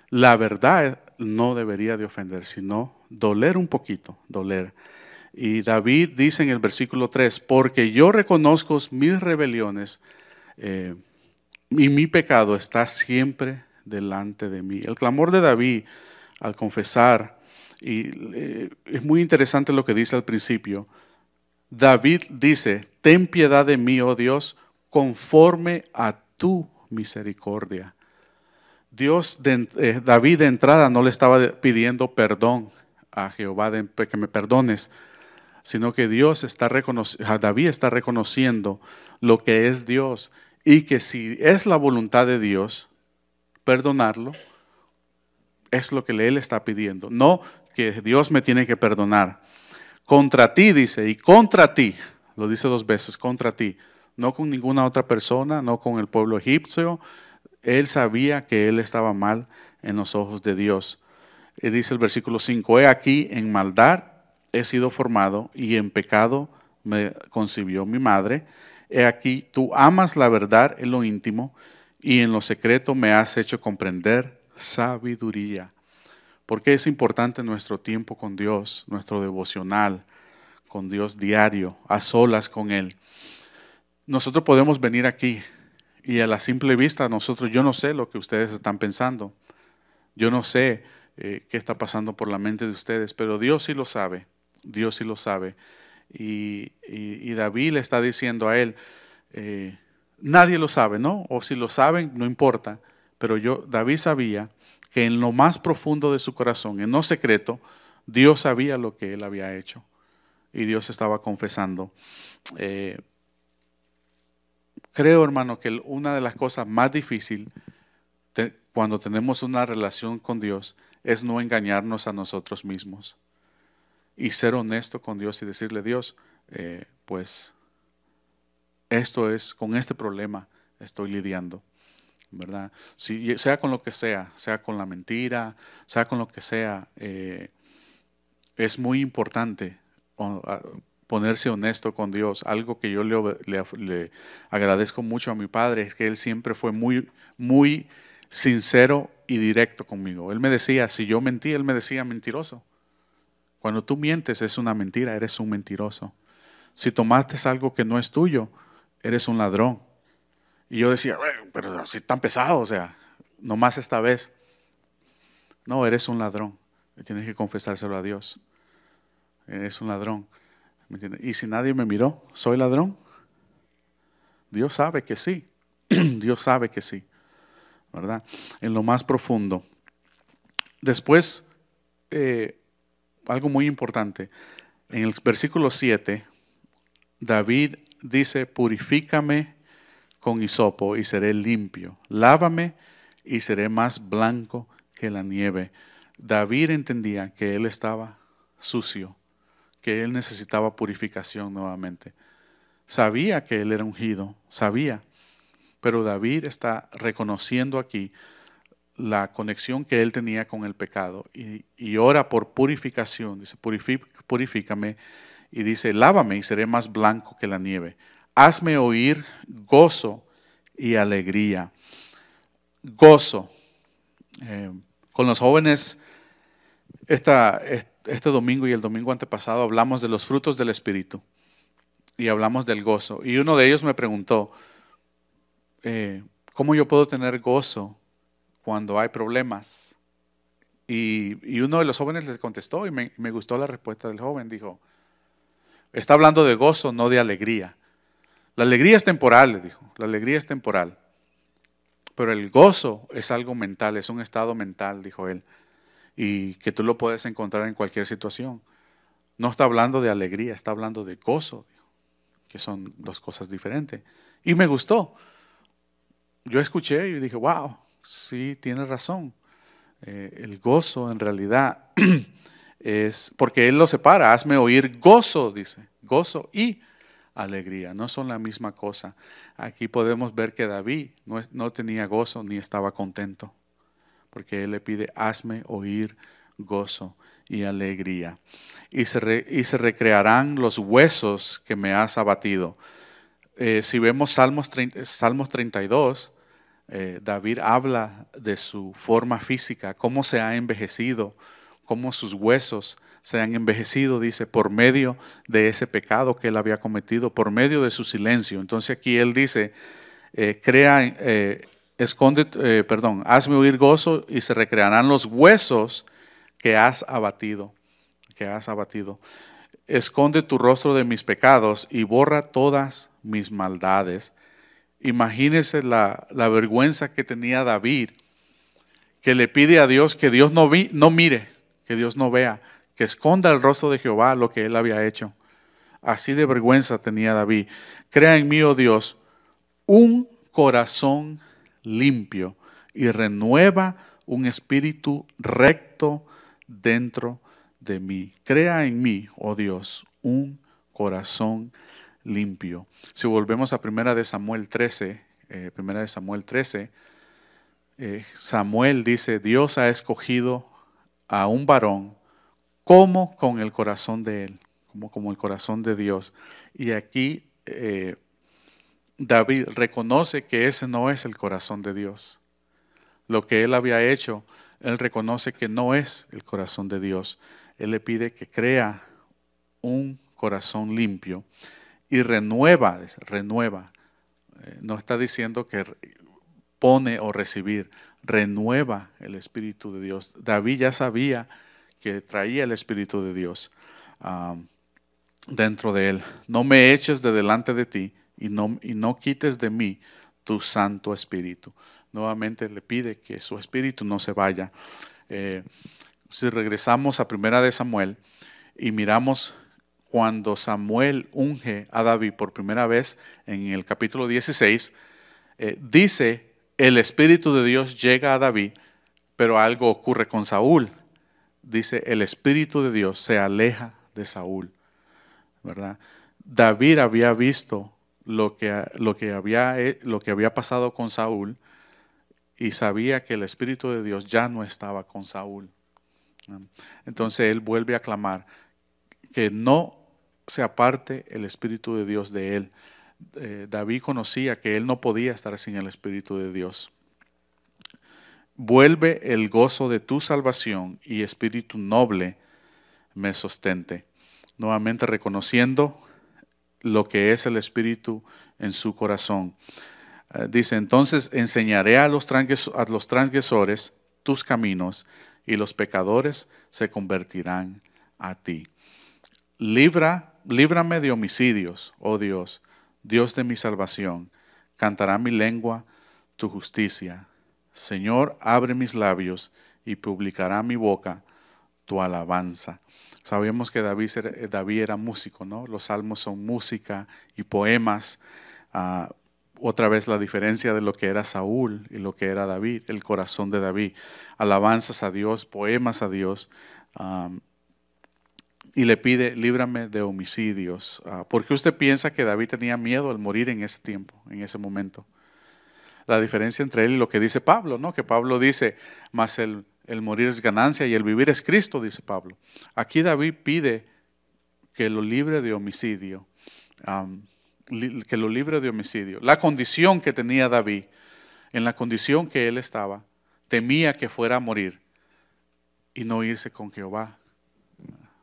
Speaker 1: La verdad no debería de ofender, sino doler un poquito, doler. Y David dice en el versículo 3, porque yo reconozco mis rebeliones y mi pecado está siempre delante de mí. El clamor de David al confesar, y es muy interesante lo que dice al principio. David dice, ten piedad de mí, oh Dios, conforme a tu misericordia. David de entrada no le estaba pidiendo perdón a Jehová que me perdones, sino que David está reconociendo lo que es Dios y que si es la voluntad de Dios perdonarlo, es lo que él está pidiendo, no que Dios me tiene que perdonar. Contra ti, dice, y contra ti, lo dice 2 veces, contra ti, no con ninguna otra persona, no con el pueblo egipcio. Él sabía que él estaba mal en los ojos de Dios. Y dice el versículo 5, he aquí en maldad he sido formado y en pecado me concibió mi madre. He aquí tú amas la verdad en lo íntimo y en lo secreto me has hecho comprender sabiduría. Porque es importante nuestro tiempo con Dios, nuestro devocional con Dios diario, a solas con Él. Nosotros podemos venir aquí y a la simple vista yo no sé lo que ustedes están pensando. Yo no sé qué está pasando por la mente de ustedes, pero Dios sí lo sabe. Dios sí lo sabe. Y David le está diciendo a él, nadie lo sabe, ¿no? O si lo saben, no importa. Pero David sabía que en lo más profundo de su corazón, en lo secreto, Dios sabía lo que él había hecho. Y Dios estaba confesando. Creo, hermano, que una de las cosas más difíciles cuando tenemos una relación con Dios es no engañarnos a nosotros mismos y ser honesto con Dios y decirle, Dios, pues con este problema estoy lidiando, ¿verdad? Sea con lo que sea con la mentira, sea con lo que sea, es muy importante ponerse honesto con Dios. Algo que yo le agradezco mucho a mi padre es que él siempre fue muy, muy sincero y directo conmigo. Él me decía, si yo mentía, él me decía mentiroso. Cuando tú mientes es una mentira, eres un mentiroso. Si tomaste algo que no es tuyo, eres un ladrón. Y yo decía, pero si tan pesado, o sea, nomás esta vez. No, eres un ladrón. Tienes que confesárselo a Dios. Eres un ladrón. ¿Me entiendes? Y si nadie me miró, ¿soy ladrón? Dios sabe que sí. Dios sabe que sí. ¿Verdad? En lo más profundo. Después, algo muy importante. En el versículo 7, David dice, purifícame con hisopo y seré limpio. Lávame y seré más blanco que la nieve. David entendía que él estaba sucio, que él necesitaba purificación nuevamente. Sabía que él era ungido, sabía. Pero David está reconociendo aquí la conexión que él tenía con el pecado y ora por purificación. Dice, purifícame. Y dice, lávame y seré más blanco que la nieve. Hazme oír gozo y alegría. Gozo. Con los jóvenes, este domingo y el domingo antepasado hablamos de los frutos del Espíritu y hablamos del gozo. Y uno de ellos me preguntó, ¿cómo yo puedo tener gozo cuando hay problemas? Y uno de los jóvenes les contestó y me gustó la respuesta del joven. Dijo, está hablando de gozo, no de alegría. La alegría es temporal, le dijo, la alegría es temporal. Pero el gozo es algo mental, es un estado mental, dijo él. Y que tú lo puedes encontrar en cualquier situación. No está hablando de alegría, está hablando de gozo, que son dos cosas diferentes. Y me gustó. Yo escuché y dije, wow, sí, tienes razón. El gozo en realidad es, porque él lo separa, hazme oír gozo, dice, gozo y alegría, no son la misma cosa. Aquí podemos ver que David no tenía gozo ni estaba contento, porque él le pide, hazme oír gozo y alegría. Y se recrearán los huesos que me has abatido. Si vemos Salmos 32, David habla de su forma física, cómo se ha envejecido, cómo sus huesos se han envejecido, dice, por medio de ese pecado que él había cometido, por medio de su silencio. Entonces aquí él dice, hazme oír gozo y se recrearán los huesos que has abatido, Esconde tu rostro de mis pecados y borra todas mis maldades. Imagínese la vergüenza que tenía David que le pide a Dios que Dios no mire, que Dios no vea, que esconda el rostro de Jehová lo que él había hecho. Así de vergüenza tenía David. Crea en mí, oh Dios, un corazón limpio y renueva un espíritu recto dentro de mí. Crea en mí, oh Dios, un corazón limpio. Si volvemos a 1 Samuel 13, Samuel dice, Dios ha escogido a un varón como con el corazón de él, como el corazón de Dios. Y aquí David reconoce que ese no es el corazón de Dios. Lo que él había hecho, él reconoce que no es el corazón de Dios. Él le pide que crea un corazón limpio y renueva. No está diciendo que pone o recibir, renueva el Espíritu de Dios. David ya sabía que traía el Espíritu de Dios dentro de él. No me eches de delante de ti y no quites de mí tu Santo Espíritu. Nuevamente le pide que su espíritu no se vaya. Si regresamos a 1 Samuel y miramos cuando Samuel unge a David por primera vez en el capítulo 16, dice, el Espíritu de Dios llega a David, pero algo ocurre con Saúl. Dice, el Espíritu de Dios se aleja de Saúl, ¿verdad? David había visto lo que había pasado con Saúl y sabía que el Espíritu de Dios ya no estaba con Saúl. Entonces él vuelve a clamar que no se aparte el Espíritu de Dios de él. David conocía que él no podía estar sin el Espíritu de Dios. Vuelve el gozo de tu salvación y espíritu noble me sostente. Nuevamente reconociendo lo que es el Espíritu en su corazón. Dice, entonces enseñaré a los transgresores tus caminos y los pecadores se convertirán a ti. Líbrame de homicidios, oh Dios, Dios de mi salvación. Cantará mi lengua tu justicia. Señor, abre mis labios y publicará mi boca tu alabanza. Sabemos que David era músico, ¿no? Los salmos son música y poemas. Otra vez la diferencia de lo que era Saúl y lo que era David, el corazón de David. Alabanzas a Dios, poemas a Dios. Y le pide, líbrame de homicidios. ¿Por qué usted piensa que David tenía miedo al morir en ese tiempo, en ese momento? La diferencia entre él y lo que dice Pablo, ¿no? Que Pablo dice, mas el morir es ganancia y el vivir es Cristo, dice Pablo. Aquí David pide que lo libre de homicidio, que lo libre de homicidio. La condición que tenía David, en la condición que él estaba, temía que fuera a morir y no irse con Jehová.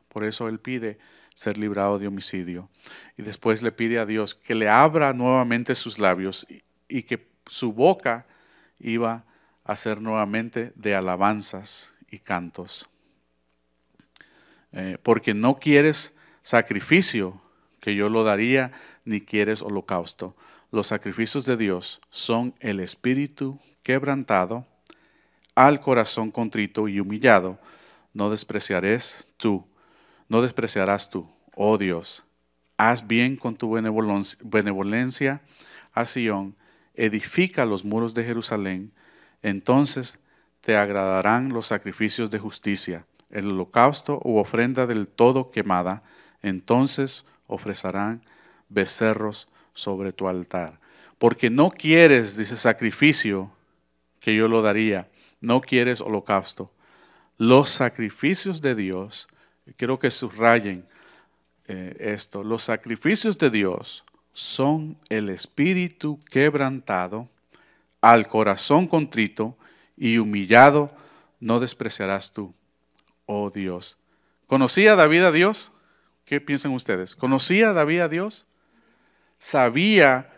Speaker 1: Por eso él pide ser librado de homicidio. Y después le pide a Dios que le abra nuevamente sus labios y que su boca iba a ser nuevamente de alabanzas y cantos. Porque no quieres sacrificio, que yo lo daría, ni quieres holocausto. Los sacrificios de Dios son el espíritu quebrantado, al corazón contrito y humillado. No despreciarás tú, oh Dios. Haz bien con tu benevolencia a Sión, edifica los muros de Jerusalén, entonces te agradarán los sacrificios de justicia, el holocausto u ofrenda del todo quemada, entonces ofrecerán becerros sobre tu altar. Porque no quieres, dice, sacrificio, que yo lo daría, no quieres holocausto. Los sacrificios de Dios, quiero que subrayen esto, los sacrificios de Dios son el espíritu quebrantado, al corazón contrito y humillado no despreciarás tú, oh Dios. ¿Conocía David a Dios? ¿Qué piensan ustedes? ¿Conocía David a Dios? Sabía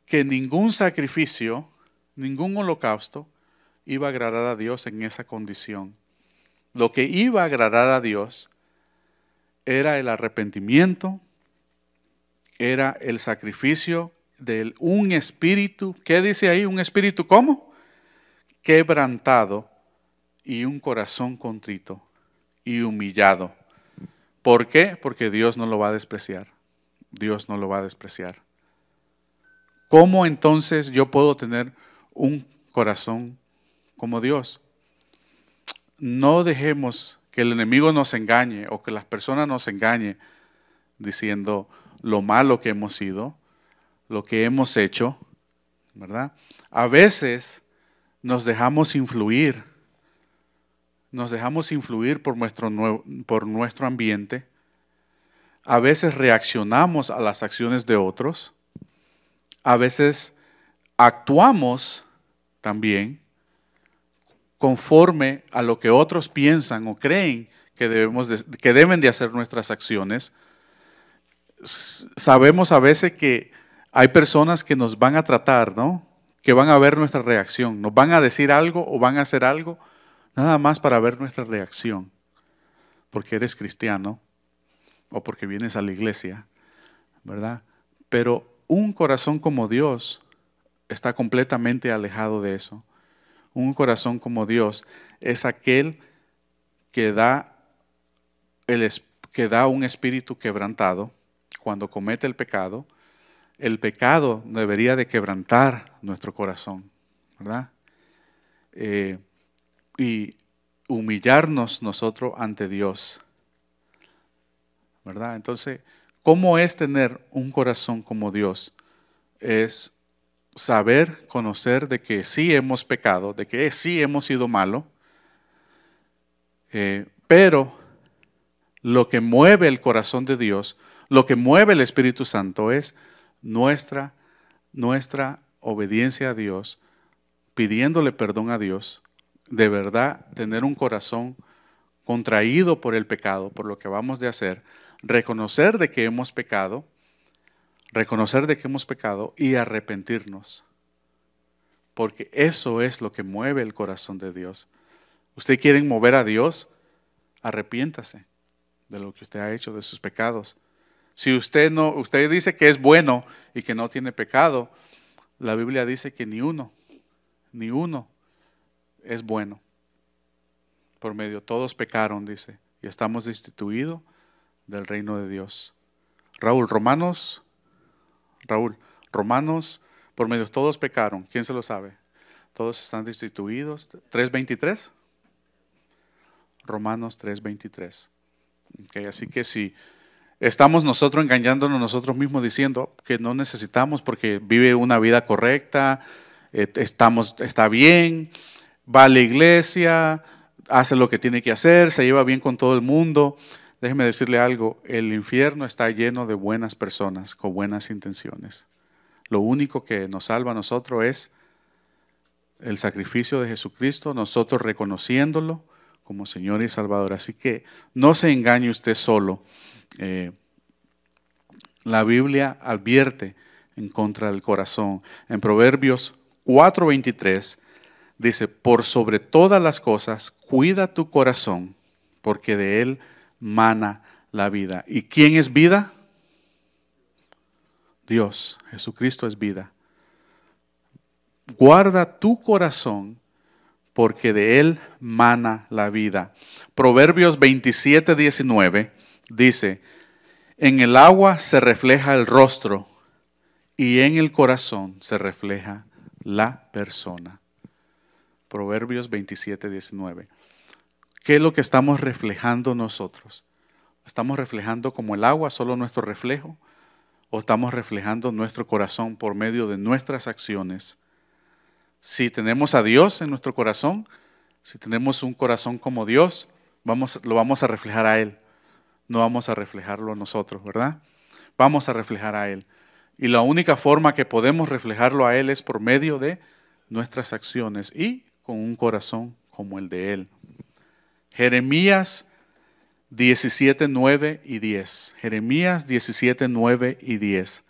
Speaker 1: que ningún sacrificio, ningún holocausto iba a agradar a Dios en esa condición. Lo que iba a agradar a Dios era el arrepentimiento, era el sacrificio de un espíritu. ¿Qué dice ahí? ¿Un espíritu cómo? quebrantado y un corazón contrito y humillado. ¿Por qué? Porque Dios no lo va a despreciar. Dios no lo va a despreciar. ¿Cómo entonces yo puedo tener un corazón como Dios? No dejemos que el enemigo nos engañe o que las personas nos engañen diciendo lo malo que hemos sido, lo que hemos hecho, ¿verdad? A veces nos dejamos influir por nuestro ambiente. A veces reaccionamos a las acciones de otros. A veces actuamos también conforme a lo que otros piensan o creen que deben de hacer nuestras acciones. Sabemos a veces que hay personas que nos van a tratar, ¿no? Que van a ver nuestra reacción. Nos van a decir algo o van a hacer algo nada más para ver nuestra reacción. Porque eres cristiano o porque vienes a la iglesia, ¿verdad? Pero un corazón como Dios está completamente alejado de eso. Un corazón como Dios es aquel que da un espíritu quebrantado cuando comete el pecado. El pecado debería de quebrantar nuestro corazón, ¿verdad? Y humillarnos nosotros ante Dios, ¿verdad? Entonces, ¿cómo es tener un corazón como Dios? Es saber, conocer de que sí hemos pecado, de que sí hemos sido malos, pero lo que mueve el corazón de Dios, lo que mueve el Espíritu Santo es nuestra obediencia a Dios, pidiéndole perdón a Dios, de verdad tener un corazón contraído por el pecado, por lo que vamos de hacer, reconocer de que hemos pecado y arrepentirnos. Porque eso es lo que mueve el corazón de Dios. ¿Usted quiere mover a Dios? Arrepiéntase de lo que usted ha hecho, de sus pecados. Si usted dice que es bueno y que no tiene pecado, la Biblia dice que ni uno es bueno. Por medio, todos pecaron, dice, y estamos destituidos del reino de Dios. Romanos, por medio todos pecaron. ¿Quién se lo sabe? Todos están destituidos. 3:23. Romanos 3:23. Okay, así que si estamos nosotros engañándonos nosotros mismos diciendo que no necesitamos porque vive una vida correcta, está bien, va a la iglesia, hace lo que tiene que hacer, se lleva bien con todo el mundo. Déjeme decirle algo, el infierno está lleno de buenas personas con buenas intenciones. Lo único que nos salva a nosotros es el sacrificio de Jesucristo, nosotros reconociéndolo como Señor y Salvador. Así que no se engañe usted solo. La Biblia advierte en contra del corazón. En Proverbios 4:23 dice, por sobre todas las cosas, cuida tu corazón, porque de él mana la vida. ¿Y quién es vida? Dios, Jesucristo es vida. Guarda tu corazón, porque de él mana la vida. Proverbios 27:19 dice, en el agua se refleja el rostro y en el corazón se refleja la persona. Proverbios 27:19. ¿Qué es lo que estamos reflejando nosotros? ¿Estamos reflejando como el agua, solo nuestro reflejo? ¿O estamos reflejando nuestro corazón por medio de nuestras acciones? Si tenemos a Dios en nuestro corazón, si tenemos un corazón como Dios, lo vamos a reflejar a Él. No vamos a reflejarlo a nosotros, ¿verdad? Vamos a reflejar a Él. Y la única forma que podemos reflejarlo a Él es por medio de nuestras acciones y con un corazón como el de Él. Jeremías 17:9 y 10. Jeremías 17:9 y 10.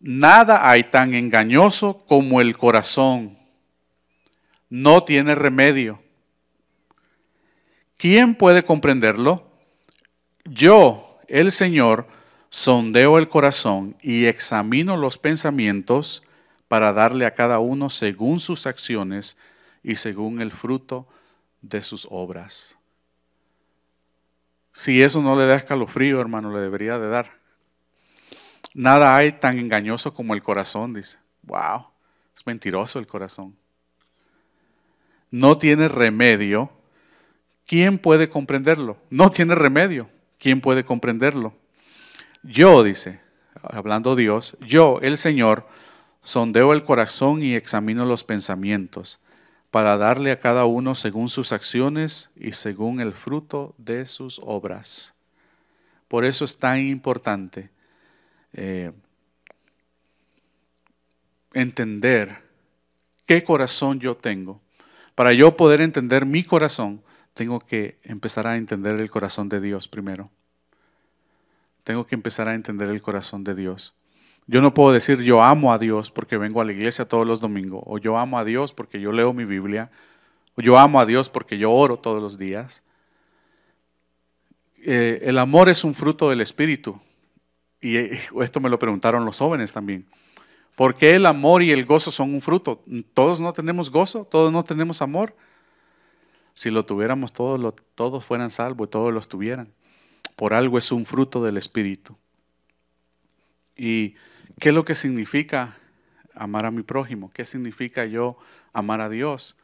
Speaker 1: Nada hay tan engañoso como el corazón. No tiene remedio. ¿Quién puede comprenderlo? Yo, el Señor, sondeo el corazón y examino los pensamientos para darle a cada uno según sus acciones y según el fruto de sus obras. Si eso no le da escalofrío, hermano, le debería de dar. Nada hay tan engañoso como el corazón, dice. Wow, es mentiroso el corazón. No tiene remedio. ¿Quién puede comprenderlo? No tiene remedio. ¿Quién puede comprenderlo? Yo, dice, hablando Dios, yo, el Señor, sondeo el corazón y examino los pensamientos, para darle a cada uno según sus acciones y según el fruto de sus obras. Por eso es tan importante entender qué corazón yo tengo. Para yo poder entender mi corazón, tengo que empezar a entender el corazón de Dios primero. Tengo que empezar a entender el corazón de Dios. Yo no puedo decir yo amo a Dios porque vengo a la iglesia todos los domingos, o yo amo a Dios porque yo leo mi Biblia, o yo amo a Dios porque yo oro todos los días. El amor es un fruto del Espíritu, y esto me lo preguntaron los jóvenes también. ¿Por qué el amor y el gozo son un fruto? ¿Todos no tenemos gozo? ¿Todos no tenemos amor? Si lo tuviéramos todos fueran salvos y todos los tuvieran. Por algo es un fruto del Espíritu. ¿Y qué es lo que significa amar a mi prójimo? ¿Qué significa yo amar a Dios?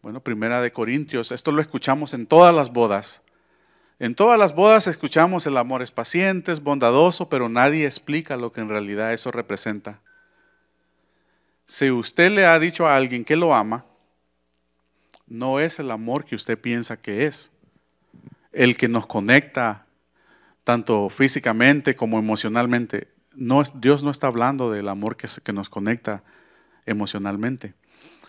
Speaker 1: Bueno, Primera de Corintios, esto lo escuchamos en todas las bodas. En todas las bodas escuchamos el amor es paciente, es bondadoso, pero nadie explica lo que en realidad eso representa. Si usted le ha dicho a alguien que lo ama, no es el amor que usted piensa que es. El que nos conecta tanto físicamente como emocionalmente. Dios no está hablando del amor que nos conecta emocionalmente.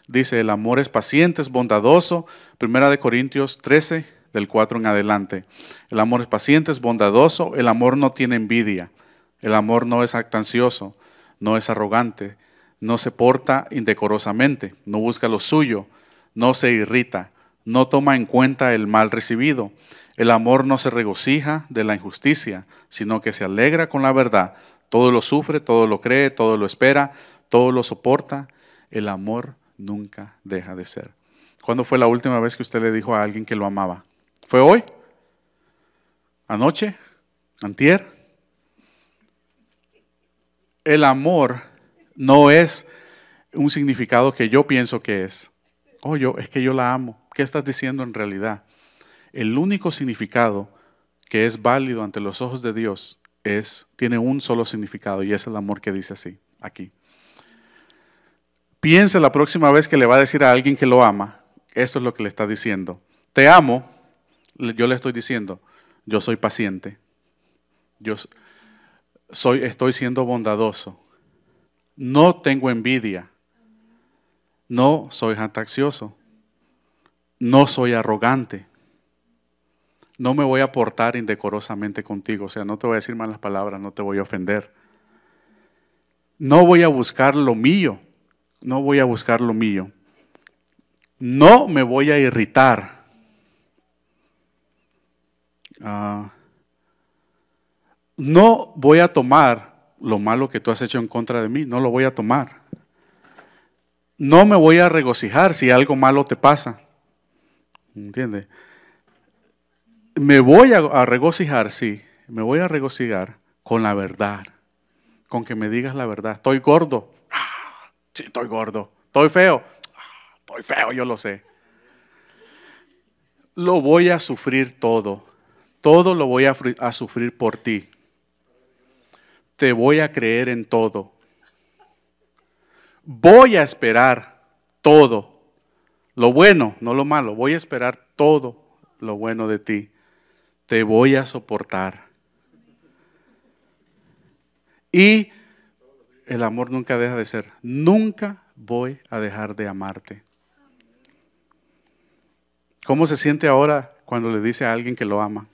Speaker 1: Dice, el amor es paciente, es bondadoso. Primera de Corintios 13, del 4 en adelante. El amor es paciente, es bondadoso. El amor no tiene envidia. El amor no es jactancioso, no es arrogante, no se porta indecorosamente, no busca lo suyo, no se irrita, no toma en cuenta el mal recibido. El amor no se regocija de la injusticia, sino que se alegra con la verdad. Todo lo sufre, todo lo cree, todo lo espera, todo lo soporta. El amor nunca deja de ser. ¿Cuándo fue la última vez que usted le dijo a alguien que lo amaba? ¿Fue hoy? ¿Anoche? ¿Antier? El amor no es un significado que yo pienso que es. Oh, es que yo la amo. ¿Qué estás diciendo en realidad? El único significado que es válido ante los ojos de Dios tiene un solo significado, y es el amor que dice así, aquí. Piense la próxima vez que le va a decir a alguien que lo ama, esto es lo que le está diciendo. Te amo, yo le estoy diciendo, yo soy paciente, estoy siendo bondadoso, no tengo envidia, no soy jactancioso, no soy arrogante. No me voy a portar indecorosamente contigo, o sea, no te voy a decir malas palabras, no te voy a ofender. No voy a buscar lo mío, no voy a buscar lo mío. No me voy a irritar. No voy a tomar lo malo que tú has hecho en contra de mí, no lo voy a tomar. No me voy a regocijar si algo malo te pasa. ¿Entiendes? Me voy a regocijar, sí, me voy a regocijar con la verdad, con que me digas la verdad. Estoy gordo, sí, estoy gordo. Estoy feo, estoy feo, yo lo sé. Lo voy a sufrir todo lo voy a sufrir por ti. Te voy a creer en todo. Voy a esperar todo, lo bueno, no lo malo, voy a esperar todo lo bueno de ti. Te voy a soportar. Y el amor nunca deja de ser. Nunca voy a dejar de amarte. ¿Cómo se siente ahora cuando le dice a alguien que lo ama?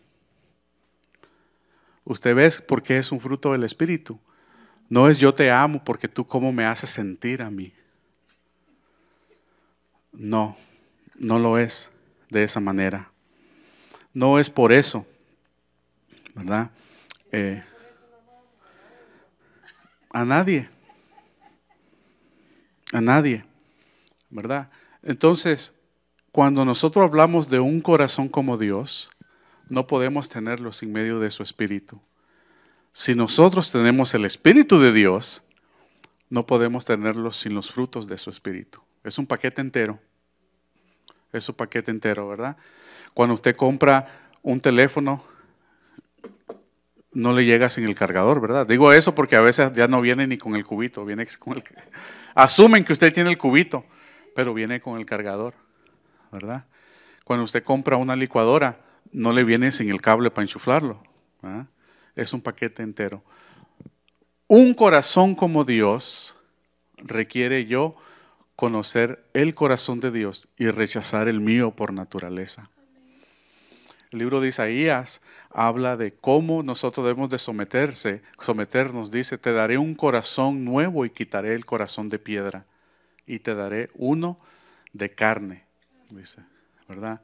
Speaker 1: Usted ve por qué es un fruto del Espíritu. No es yo te amo porque tú cómo me haces sentir a mí. No, no lo es de esa manera. No es por eso, ¿verdad? A nadie, ¿verdad? Entonces, cuando nosotros hablamos de un corazón como Dios, no podemos tenerlo sin medio de su Espíritu. Si nosotros tenemos el Espíritu de Dios, no podemos tenerlo sin los frutos de su Espíritu. Es un paquete entero. Es un paquete entero, ¿verdad? Cuando usted compra un teléfono, no le llega sin el cargador, ¿verdad? Digo eso porque a veces ya no viene ni con el cubito, viene con el... Asumen que usted tiene el cubito, pero viene con el cargador, ¿verdad? Cuando usted compra una licuadora, no le viene sin el cable para enchuflarlo, ¿verdad? Es un paquete entero. Un corazón como Dios requiere yo conocer el corazón de Dios y rechazar el mío por naturaleza. El libro de Isaías habla de cómo nosotros debemos de someternos. Dice, te daré un corazón nuevo y quitaré el corazón de piedra y te daré uno de carne, dice, ¿verdad?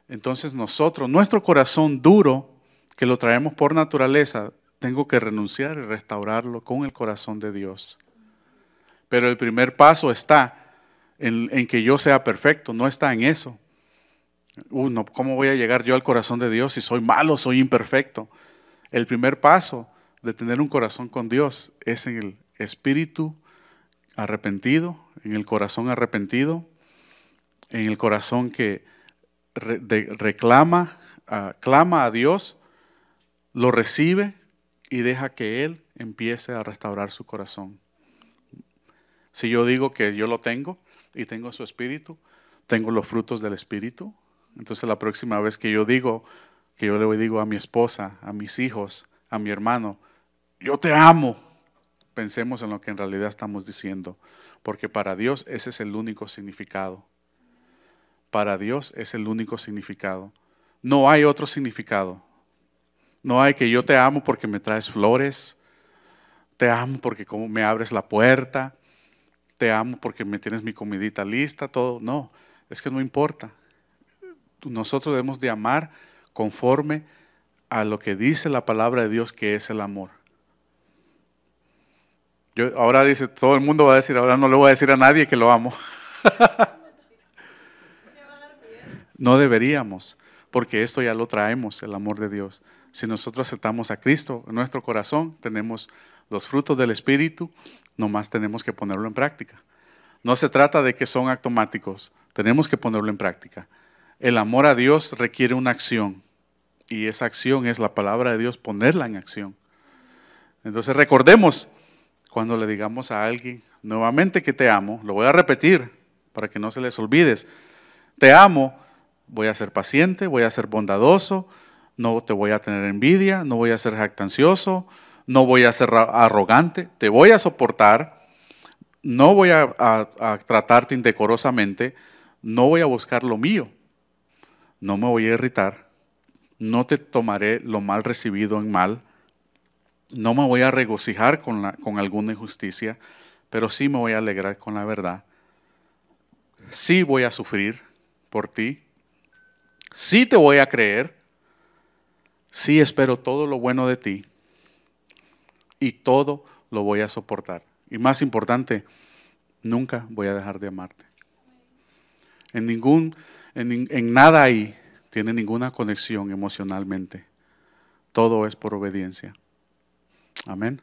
Speaker 1: Entonces nosotros, nuestro corazón duro, que lo traemos por naturaleza, tengo que renunciar y restaurarlo con el corazón de Dios. Pero el primer paso está en que yo sea perfecto, no está en eso. No, ¿cómo voy a llegar yo al corazón de Dios si soy malo, soy imperfecto? El primer paso de tener un corazón con Dios es en el espíritu arrepentido, en el corazón arrepentido, en el corazón que reclama, clama a Dios, lo recibe y deja que Él empiece a restaurar su corazón. Si yo digo que yo lo tengo y tengo su espíritu, tengo los frutos del espíritu. Entonces la próxima vez que yo digo, que yo le digo a mi esposa, a mis hijos, a mi hermano, yo te amo, pensemos en lo que en realidad estamos diciendo, porque para Dios ese es el único significado. Para Dios es el único significado. No hay otro significado. No hay que yo te amo porque me traes flores, te amo porque como me abres la puerta, te amo porque me tienes mi comidita lista, todo. No, es que no importa. Nosotros debemos de amar conforme a lo que dice la palabra de Dios, que es el amor. Ahora dice, todo el mundo va a decir, ahora no le voy a decir a nadie que lo amo. No deberíamos, porque esto ya lo traemos, el amor de Dios. Si nosotros aceptamos a Cristo en nuestro corazón, tenemos los frutos del Espíritu, nomás tenemos que ponerlo en práctica. No se trata de que son automáticos, tenemos que ponerlo en práctica. El amor a Dios requiere una acción y esa acción es la palabra de Dios, ponerla en acción. Entonces recordemos cuando le digamos a alguien nuevamente que te amo, lo voy a repetir para que no se les olvides, te amo, voy a ser paciente, voy a ser bondadoso, no te voy a tener envidia, no voy a ser jactancioso, no voy a ser arrogante, te voy a soportar, no voy a tratarte indecorosamente, no voy a buscar lo mío, no me voy a irritar, no te tomaré lo mal recibido en mal, no me voy a regocijar con alguna injusticia, pero sí me voy a alegrar con la verdad. Sí voy a sufrir por ti, sí te voy a creer, sí espero todo lo bueno de ti y todo lo voy a soportar. Y más importante, nunca voy a dejar de amarte. En nada ahí tiene ninguna conexión emocionalmente. Todo es por obediencia. Amén.